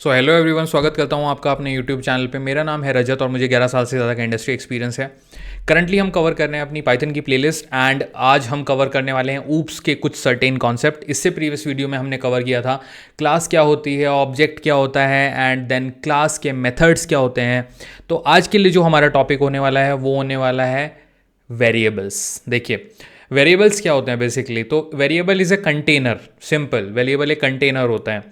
So hello everyone, स्वागत करता हूँ आपका अपने यूट्यूब चैनल पे। मेरा नाम है रजत और मुझे 11 साल से ज़्यादा का इंडस्ट्री एक्सपीरियंस है। करंटली हम कवर कर रहे हैं अपनी पाइथन की प्लेलिस्ट एंड आज हम कवर करने वाले हैं ऊप्स के कुछ सर्टेन कॉन्सेप्ट। इससे प्रीवियस वीडियो में हमने कवर किया था क्लास क्या होती है, ऑब्जेक्ट क्या होता है एंड देन क्लास के मेथड्स क्या होते हैं। तो आज के लिए जो हमारा टॉपिक होने वाला है वो होने वाला है वेरिएबल्स। देखिए वेरिएबल्स क्या होते हैं बेसिकली। तो variable is a container, simple. Variable एक कंटेनर होता है।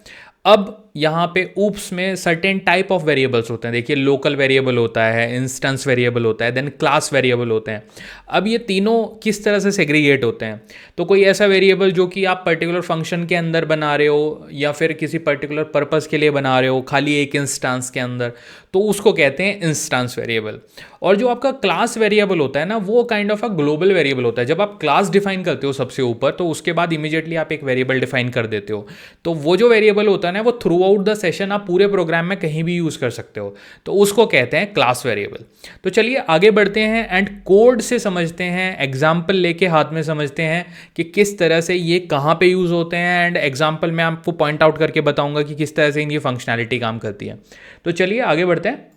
अब यहाँ पे ऊप्स में सर्टेन टाइप ऑफ वेरिएबल्स होते हैं। देखिए लोकल वेरिएबल होता है, इंस्टेंस वेरिएबल होता है, देन क्लास वेरिएबल होते हैं। अब ये तीनों किस तरह से सेग्रीगेट होते हैं, तो कोई ऐसा वेरिएबल जो कि आप पर्टिकुलर फंक्शन के अंदर बना रहे हो या फिर किसी पर्टिकुलर पर्पस के लिए बना रहे हो खाली एक इंस्टेंस के अंदर, तो उसको कहते हैं इंस्टेंस वेरिएबल। और जो आपका क्लास वेरिएबल होता है ना, वो kind of a global variable होता है। जब आप क्लास डिफाइन करते हो सबसे ऊपर, तो उसके बाद इमीडिएटली आप एक वेरिएबल डिफाइन कर देते हो। तो वो जो वेरिएबल होता है ना, वो थ्रू आउट द सेशन आप पूरे प्रोग्राम में कहीं भी यूज़ कर सकते हो, तो उसको कहते हैं क्लास वेरिएबल। तो चलिए आगे बढ़ते हैं एंड कोड से समझते हैं, एग्जाम्पल लेके हाथ में समझते हैं कि किस तरह से ये कहाँ पे यूज़ होते हैं। एंड एग्जाम्पल मैं आपको पॉइंट आउट करके बताऊंगा कि किस तरह से इनकी फंक्शनैलिटी काम करती है। तो चलिए आगे बढ़ते हैं।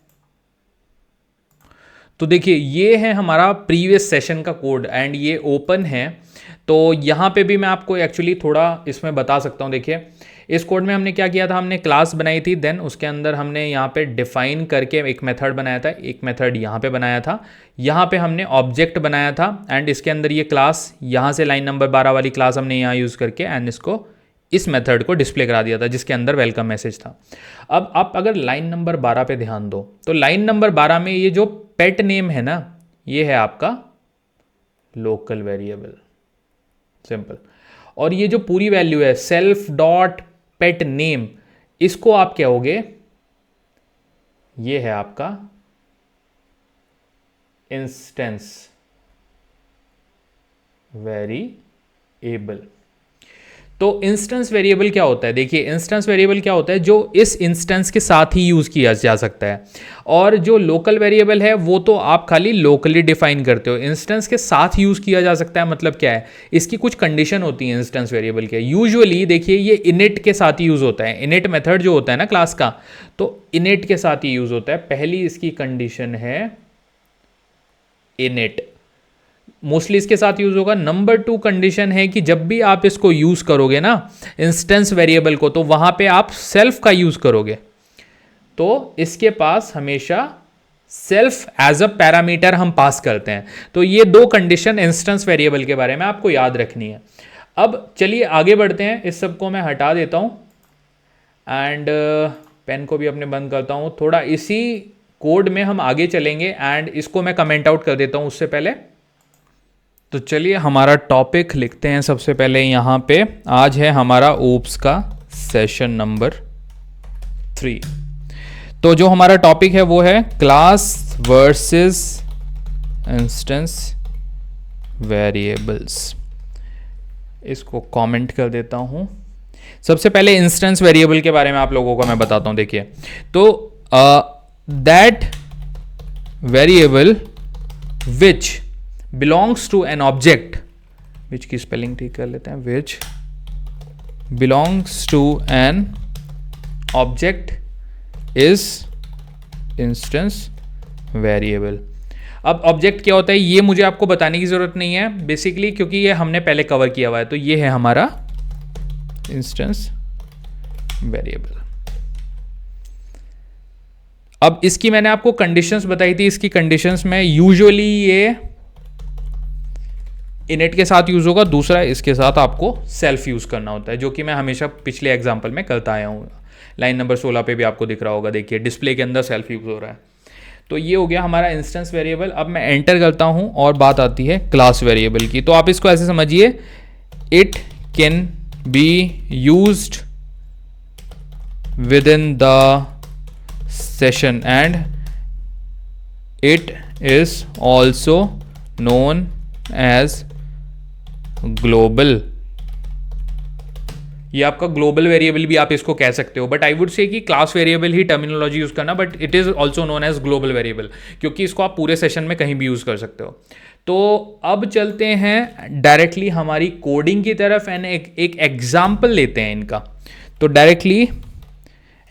तो देखिए ये है हमारा प्रीवियस सेशन का कोड एंड ये ओपन है। तो यहाँ पे भी मैं आपको एक्चुअली थोड़ा इसमें बता सकता हूँ। देखिए इस कोड में हमने क्या किया था, हमने क्लास बनाई थी, देन उसके अंदर हमने यहाँ पे डिफाइन करके एक मेथड बनाया था, एक मेथड यहाँ पे बनाया था, यहाँ पे हमने ऑब्जेक्ट बनाया था एंड इसके अंदर ये क्लास, यहाँ से लाइन नंबर 12 वाली क्लास हमने यहाँ यूज़ करके एंड इसको इस मेथड को डिस्प्ले करा दिया था जिसके अंदर वेलकम मैसेज था। अब आप अगर लाइन नंबर 12 पे ध्यान दो, तो लाइन नंबर 12 में ये जो पेट नेम है ना, ये है आपका लोकल वेरिएबल, सिंपल। और ये जो पूरी वैल्यू है सेल्फ डॉट पेट नेम, इसको आप क्या होगे, ये है आपका इंस्टेंस वेरिएबल। तो इंस्टेंस वेरिएबल क्या होता है, देखिए इंस्टेंस वेरिएबल क्या होता है, जो इस इंस्टेंस के साथ ही यूज़ किया जा सकता है। और जो लोकल वेरिएबल है वो तो आप खाली लोकली डिफाइन करते हो। इंस्टेंस के साथ यूज़ किया जा सकता है मतलब क्या है, इसकी कुछ कंडीशन होती है इंस्टेंस वेरिएबल के। यूजुअली देखिए ये इनिट के साथ ही यूज़ होता है। इनिट मेथड जो होता है ना क्लास का, तो इनिट के साथ ही यूज़ होता है। पहली इसकी कंडीशन है इनिट, मोस्टली इसके साथ यूज होगा। नंबर 2 कंडीशन है कि जब भी आप इसको यूज करोगे ना इंस्टेंस वेरिएबल को, तो वहां पे आप सेल्फ का यूज करोगे, तो इसके पास हमेशा सेल्फ एज अ पैरामीटर हम पास करते हैं। तो ये 2 कंडीशन इंस्टेंस वेरिएबल के बारे में आपको याद रखनी है। अब चलिए आगे बढ़ते हैं। इस सबको मैं हटा देता हूं एंड पेन को भी अपने बंद करता हूं। थोड़ा इसी कोड में हम आगे चलेंगे एंड इसको मैं कमेंट आउट कर देता हूं उससे पहले। तो चलिए हमारा टॉपिक लिखते हैं सबसे पहले यहाँ पे। आज है हमारा ऊप्स का सेशन नंबर 3। तो जो हमारा टॉपिक है वो है क्लास वर्सेस इंस्टेंस वेरिएबल्स। इसको कमेंट कर देता हूँ। सबसे पहले इंस्टेंस वेरिएबल के बारे में आप लोगों को मैं बताता हूँ। देखिए तो that variable which belongs to an object, which की स्पेलिंग ठीक कर लेते हैं, which belongs to an object is instance variable। अब ऑब्जेक्ट क्या होता है ये मुझे आपको बताने की जरूरत नहीं है बेसिकली, क्योंकि ये हमने पहले कवर किया हुआ है। तो ये है हमारा इंस्टेंस वेरिएबल। अब इसकी मैंने आपको कंडीशंस बताई थी। इसकी कंडीशंस में यूजुअली ये इनिट के साथ यूज होगा, दूसरा इसके साथ आपको सेल्फ यूज करना होता है, जो कि मैं हमेशा पिछले एग्जांपल में करता आया हूँ। लाइन नंबर 16 पे भी आपको दिख रहा होगा, देखिए डिस्प्ले के अंदर सेल्फ यूज हो रहा है। तो ये हो गया हमारा इंस्टेंस वेरिएबल। अब मैं एंटर करता हूँ और बात आती है क्लास वेरिएबल की। तो आप इसको ऐसे समझिए, it can be used with in the session and it is also known as global. ये आपका ग्लोबल वेरिएबल भी आप इसको कह सकते हो, बट आई वुड से कि क्लास वेरिएबल ही टर्मिनोलॉजी यूज करना, but it is also known as global variable, क्योंकि इसको आप पूरे सेशन में कहीं भी यूज कर सकते हो। तो अब चलते हैं डायरेक्टली हमारी कोडिंग की तरफ एंड एक एग्जाम्पल लेते हैं इनका। तो डायरेक्टली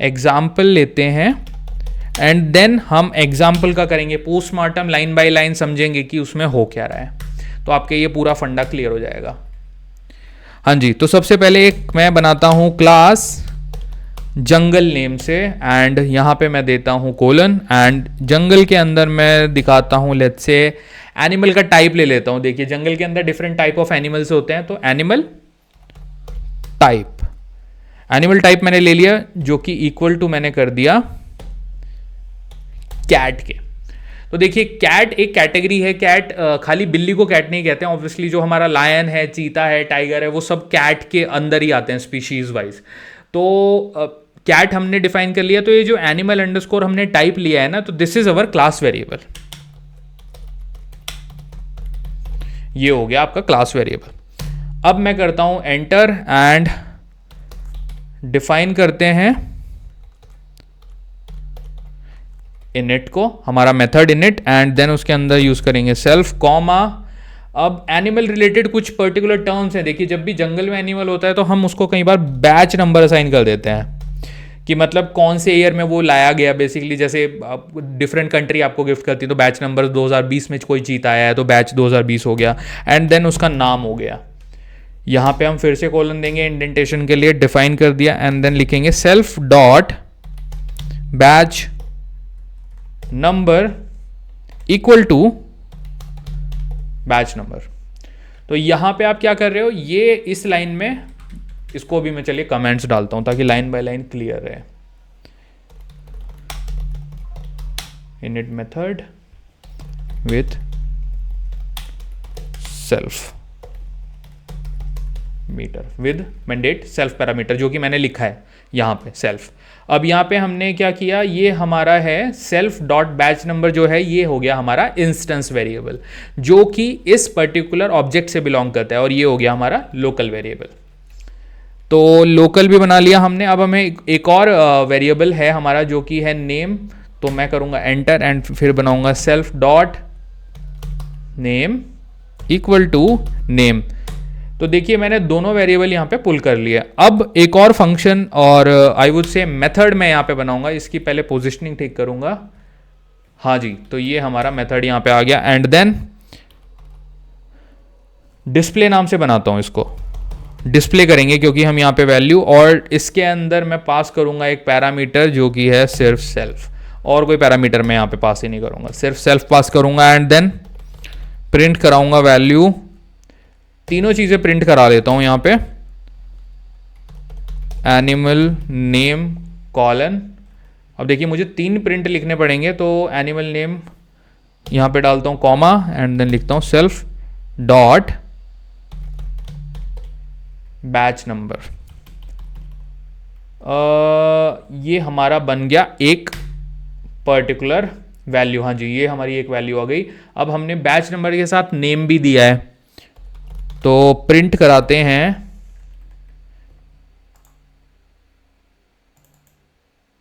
एग्जाम्पल लेते हैं एंड देन हम एग्जाम्पल का करेंगे पोस्टमार्टम, लाइन बाय लाइन समझेंगे कि उसमें हो क्या रहा है, तो आपके ये पूरा फंडा क्लियर हो जाएगा। हाँ जी, तो सबसे पहले एक मैं बनाता हूँ क्लास जंगल नेम से एंड यहाँ पे मैं देता हूँ कोलन एंड जंगल के अंदर मैं दिखाता हूँ लेट्स से एनिमल का टाइप ले लेता हूँ। देखिए जंगल के अंदर डिफरेंट टाइप ऑफ एनिमल्स होते हैं, तो एनिमल टाइप मैंने ले लिया जो कि इक्वल टू मैंने कर दिया कैट के। तो देखिए कैट एक कैटेगरी है, कैट खाली बिल्ली को कैट नहीं कहते हैं, ऑब्वियसली जो हमारा लायन है, चीता है, टाइगर है, वो सब कैट के अंदर ही आते हैं स्पीशीज वाइज। तो कैट हमने डिफाइन कर लिया, तो ये जो एनिमल अंडरस्कोर हमने टाइप लिया है ना, तो this is our class variable, ये हो गया आपका क्लास वेरिएबल। अब मैं करता हूं एंटर एंड डिफाइन करते हैं इनिट को, हमारा मेथड इनिट एंड देन उसके अंदर यूज करेंगे सेल्फ कॉमा। अब एनिमल रिलेटेड कुछ पर्टिकुलर टर्म्स हैं। देखिए जब भी जंगल में एनिमल होता है तो हम उसको कई बार बैच नंबर असाइन कर देते हैं कि मतलब कौन से ईयर में वो लाया गया। बेसिकली जैसे डिफरेंट कंट्री आपको गिफ्ट करती है तो बैच नंबर 2020 में कोई चीता आया है तो बैच 2020 हो गया एंड देन उसका नाम हो गया। यहाँ पे हम फिर से कॉलन देंगे इंडेंटेशन के लिए, डिफाइन कर दिया एंड देन लिखेंगे self dot batch number equal to batch number. तो यहां पे आप क्या कर रहे हो, ये इस लाइन में इसको भी मैं चलिए कमेंट्स डालता हूं ताकि लाइन बाय लाइन क्लियर रहे। Init method with self meter with mandate self parameter, जो कि मैंने लिखा है यहां पे सेल्फ। अब यहाँ पे हमने क्या किया, ये हमारा है सेल्फ डॉट बैच नंबर, जो है ये हो गया हमारा इंस्टेंस वेरिएबल जो कि इस पर्टिकुलर ऑब्जेक्ट से बिलोंग करता है, और ये हो गया हमारा लोकल वेरिएबल। तो लोकल भी बना लिया हमने। अब हमें एक और वेरिएबल है हमारा जो कि है नेम, तो मैं करूंगा एंटर एंड फिर बनाऊंगा self dot name equal to name. तो देखिए मैंने दोनों वेरिएबल यहाँ पे पुल कर लिया। अब एक और फंक्शन और आई वुड से मेथड मैं यहाँ पे बनाऊंगा, इसकी पहले पोजिशनिंग ठीक करूंगा। हाँ जी, तो ये हमारा मेथड यहाँ पे आ गया एंड देन डिस्प्ले नाम से बनाता हूँ, इसको डिस्प्ले करेंगे क्योंकि हम यहाँ पे वैल्यू, और इसके अंदर मैं पास करूंगा एक पैरामीटर जो कि है सिर्फ सेल्फ, और कोई पैरामीटर मैं यहाँ पे पास ही नहीं करूंगा, सिर्फ सेल्फ पास करूंगा एंड देन प्रिंट कराऊंगा वैल्यू। तीनों चीजें प्रिंट करा लेता हूं यहां पे, एनिमल नेम कॉलन। अब देखिए मुझे 3 प्रिंट लिखने पड़ेंगे, तो एनिमल नेम यहां पे डालता हूं कॉमा एंड देन लिखता हूं सेल्फ डॉट बैच नंबर। ये हमारा बन गया एक पर्टिकुलर वैल्यू। हाँ जी, ये हमारी एक वैल्यू आ गई। अब हमने बैच नंबर के साथ नेम भी दिया है, तो प्रिंट कराते हैं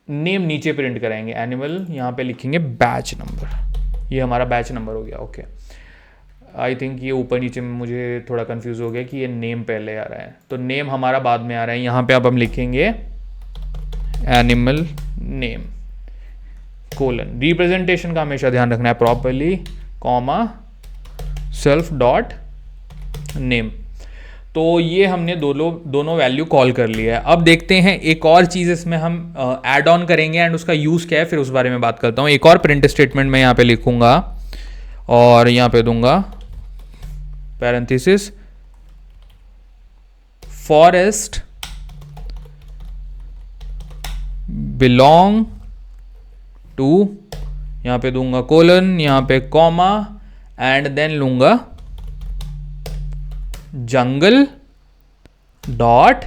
नेम, नीचे प्रिंट कराएंगे एनिमल, यहां पे लिखेंगे बैच नंबर। ये हमारा बैच नंबर हो गया। ओके, आई थिंक ये ऊपर नीचे में मुझे थोड़ा कंफ्यूज हो गया कि ये नेम पहले आ रहा है, तो नेम हमारा बाद में आ रहा है। यहां पे अब हम लिखेंगे एनिमल नेम कोलन। रिप्रेजेंटेशन का हमेशा ध्यान रखना है properly, comma self dot name. तो ये हमने दोनों वैल्यू कॉल कर लिया है। अब देखते हैं एक और चीज़ इसमें हम ऐड ऑन करेंगे एंड उसका यूज़ क्या है, फिर उस बारे में बात करता हूँ। एक और प्रिंट स्टेटमेंट मैं यहाँ पे लिखूंगा और यहाँ पे दूंगा पैरेंथेसिस फॉरेस्ट बिलोंग टू, यहाँ पे दूंगा कोलन, यहाँ पे कॉमा एंड देन लूंगा जंगल डॉट।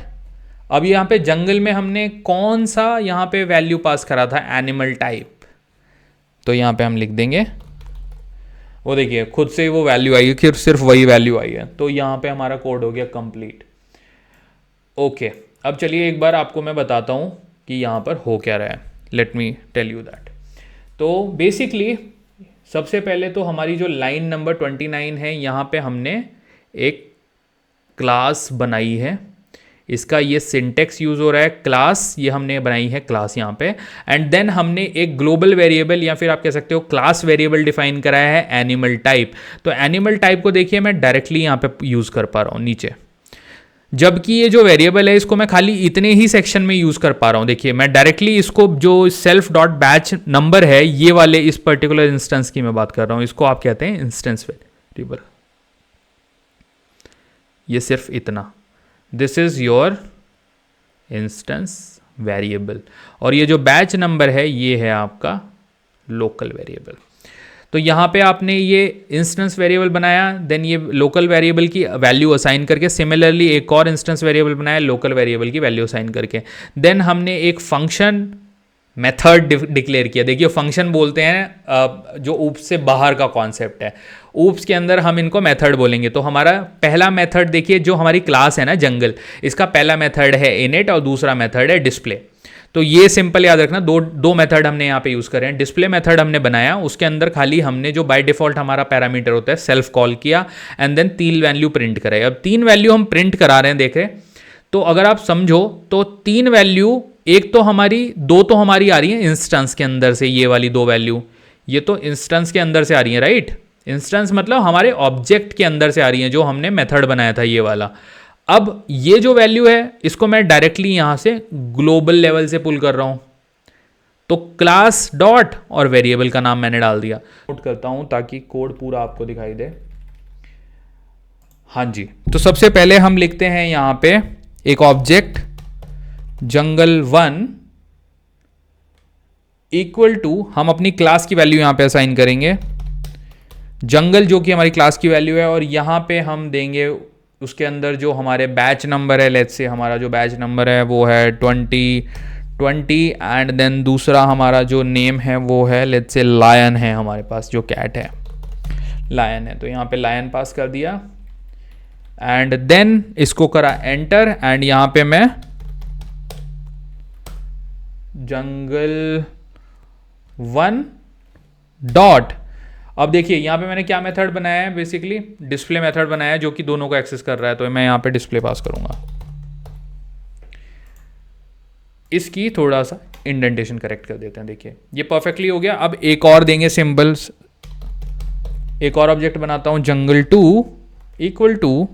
अब यहाँ पे जंगल में हमने कौन सा यहाँ पे वैल्यू पास करा था, एनिमल टाइप, तो यहाँ पे हम लिख देंगे, वो देखिए खुद से वो वैल्यू आई है कि सिर्फ वही वैल्यू आई है, तो यहाँ पे हमारा कोड हो गया कंप्लीट। ओके, अब चलिए एक बार आपको मैं बताता हूँ कि यहाँ पर हो क्या रहा है। Let me tell you that. तो बेसिकली सबसे पहले तो हमारी जो लाइन नंबर 29 है, यहाँ पे हमने एक क्लास बनाई है। इसका ये सिंटेक्स यूज़ हो रहा है, क्लास, ये हमने बनाई है क्लास यहाँ पे, एंड देन हमने एक ग्लोबल वेरिएबल या फिर आप कह सकते हो क्लास वेरिएबल डिफाइन कराया है एनिमल टाइप। तो एनिमल टाइप को देखिए मैं डायरेक्टली यहाँ पे यूज़ कर पा रहा हूँ नीचे, जबकि ये जो वेरिएबल है इसको मैं खाली इतने ही सेक्शन में यूज़ कर पा रहा हूँ। देखिए मैं डायरेक्टली इसको जो सेल्फ डॉट बैच नंबर है ये वाले इस पर्टिकुलर इंस्टेंस की मैं बात कर रहा हूँ, इसको आप कहते हैं इंस्टेंस वेरिएबल। ये सिर्फ इतना, this is your instance variable, और ये जो बैच नंबर है ये है आपका लोकल वेरिएबल। तो यहाँ पे आपने ये इंस्टेंस वेरिएबल बनाया, देन ये लोकल वेरिएबल की वैल्यू असाइन करके, सिमिलरली एक और इंस्टेंस वेरिएबल बनाया लोकल वेरिएबल की वैल्यू असाइन करके, देन हमने एक फंक्शन मेथड डिक्लेयर किया। देखिए फंक्शन बोलते हैं जो ऊप्स से बाहर का कॉन्सेप्ट है, ऊप्स के अंदर हम इनको मेथड बोलेंगे। तो हमारा पहला मेथड देखिए, जो हमारी क्लास है ना जंगल, इसका पहला मेथड है इनिट और दूसरा मेथड है डिस्प्ले। तो ये सिंपल याद रखना, दो मेथड हमने यहाँ पे यूज़ करे हैं। डिस्प्ले मेथड हमने बनाया, उसके अंदर खाली हमने जो बाय डिफॉल्ट हमारा पैरामीटर होता है सेल्फ कॉल किया, एंड देन 3 वैल्यू प्रिंट कराए। अब 3 वैल्यू हम प्रिंट करा रहे हैं, देख रहे, तो अगर आप समझो तो 3 वैल्यू, एक तो हमारी, 2 तो हमारी आ रही है इंस्टेंस के अंदर से, ये वाली 2 वैल्यू, ये तो इंस्टेंस के अंदर से आ रही है, राइट। इंस्टेंस मतलब हमारे ऑब्जेक्ट के अंदर से आ रही है, जो हमने मेथड बनाया था ये वाला। अब ये जो वैल्यू है इसको मैं डायरेक्टली यहां से ग्लोबल लेवल से पुल कर रहा हूं, तो क्लास डॉट और वेरिएबल का नाम मैंने डाल दिया। नोट करता हूं ताकि कोड पूरा आपको दिखाई दे। हाँ जी, तो सबसे पहले हम लिखते हैं यहां पे एक ऑब्जेक्ट jungle1 इक्वल टू, हम अपनी क्लास की वैल्यू यहां पे असाइन करेंगे जंगल, जो कि हमारी क्लास की वैल्यू है, और यहां पे हम देंगे उसके अंदर जो हमारे बैच नंबर है, लेट्स से हमारा जो बैच नंबर है वो है 20, एंड देन दूसरा हमारा जो नेम है वो है लेट्स से लायन है, हमारे पास जो कैट है लायन है, तो यहाँ पे लायन पास कर दिया, एंड देन इसको करा एंटर, एंड यहाँ पे मैं jungle1 डॉट, अब देखिए यहाँ पे मैंने क्या मेथड बनाया है, बेसिकली डिस्प्ले मेथड बनाया है जो कि दोनों को एक्सेस कर रहा है, तो मैं यहाँ पे डिस्प्ले पास करूंगा। इसकी थोड़ा सा इंडेंटेशन करेक्ट कर देते हैं, देखिए ये परफेक्टली हो गया। अब एक और देंगे सिंबल्स, एक और ऑब्जेक्ट बनाता हूं jungle2 equal to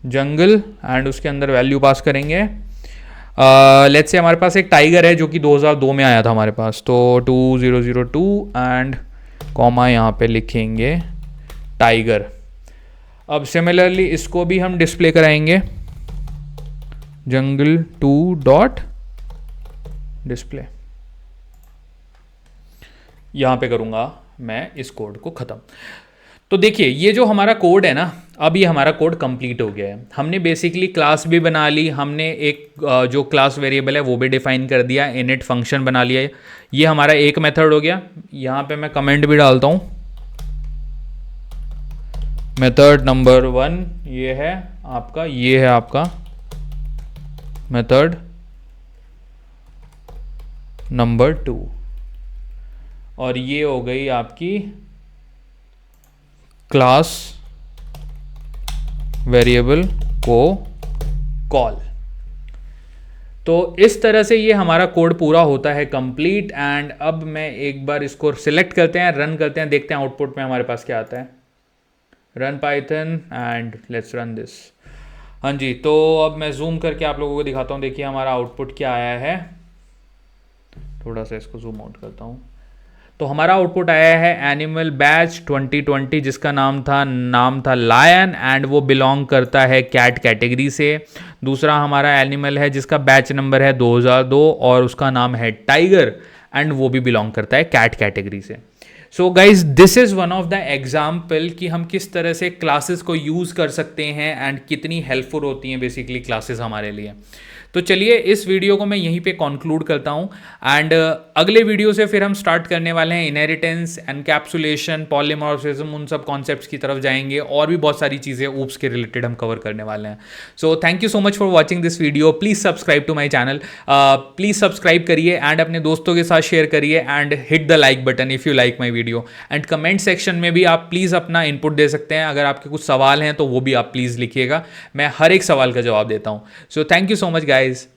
jungle, and उसके अंदर वैल्यू पास करेंगे। लेट्स से हमारे पास एक टाइगर है जो कि 2002 में आया था हमारे पास, तो 2002 एंड कॉमा यहाँ पे लिखेंगे टाइगर। अब सिमिलरली इसको भी हम डिस्प्ले कराएंगे jungle2 डॉट डिस्प्ले। यहाँ पे करूँगा मैं इस कोड को ख़त्म। तो देखिए ये जो हमारा कोड है ना, अब ये हमारा कोड कंप्लीट हो गया है। हमने बेसिकली क्लास भी बना ली, हमने एक जो क्लास वेरिएबल है वो भी डिफाइन कर दिया, इनिट फंक्शन बना लिया, ये हमारा एक मेथड हो गया। यहाँ पे मैं कमेंट भी डालता हूँ, मेथड नंबर 1 ये है आपका, ये है आपका मेथड नंबर 2, और ये हो गई आपकी क्लास वेरिएबल को कॉल। तो इस तरह से ये हमारा कोड पूरा होता है कंप्लीट। एंड अब मैं एक बार इसको सिलेक्ट करते हैं, रन करते हैं, देखते हैं आउटपुट में हमारे पास क्या आता है। Run Python and let's run this. हाँ जी, तो अब मैं जूम करके आप लोगों को दिखाता हूँ, देखिए हमारा आउटपुट क्या आया है। थोड़ा सा इसको जूम आउट करता हूँ, तो हमारा आउटपुट आया है एनिमल बैच 2020, जिसका नाम था लायन, एंड वो बिलोंग करता है कैट कैटेगरी से। दूसरा हमारा एनिमल है जिसका बैच नंबर है 2002 और उसका नाम है टाइगर, एंड वो भी बिलोंग करता है कैट कैटेगरी से। So guys this is one of the example कि हम किस तरह से क्लासेस को यूज़ कर सकते हैं एंड कितनी हेल्पफुल होती हैं बेसिकली क्लासेस हमारे लिए। तो चलिए इस वीडियो को मैं यहीं पे कंक्लूड करता हूँ एंड अगले वीडियो से फिर हम स्टार्ट करने वाले हैं इनहेरिटेंस, एनकैप्सुलेशन, पॉलीमॉर्फिज्म, उन सब कॉन्सेप्ट्स की तरफ जाएंगे और भी बहुत सारी चीज़ें ऊप्स के रिलेटेड हम कवर करने वाले हैं. So thank you so much for watching this video. Please subscribe to my channel. Please subscribe करिए एंड अपने दोस्तों के साथ शेयर करिए and hit the like button if you like my video. And comment section में भी आप please अपना इनपुट दे सकते हैं. अगर आपके कुछ सवाल हैं तो वो भी आप प्लीज़ लिखिएगा. मैं हर एक सवाल का जवाब देता हूँ. सो thank you so much guys.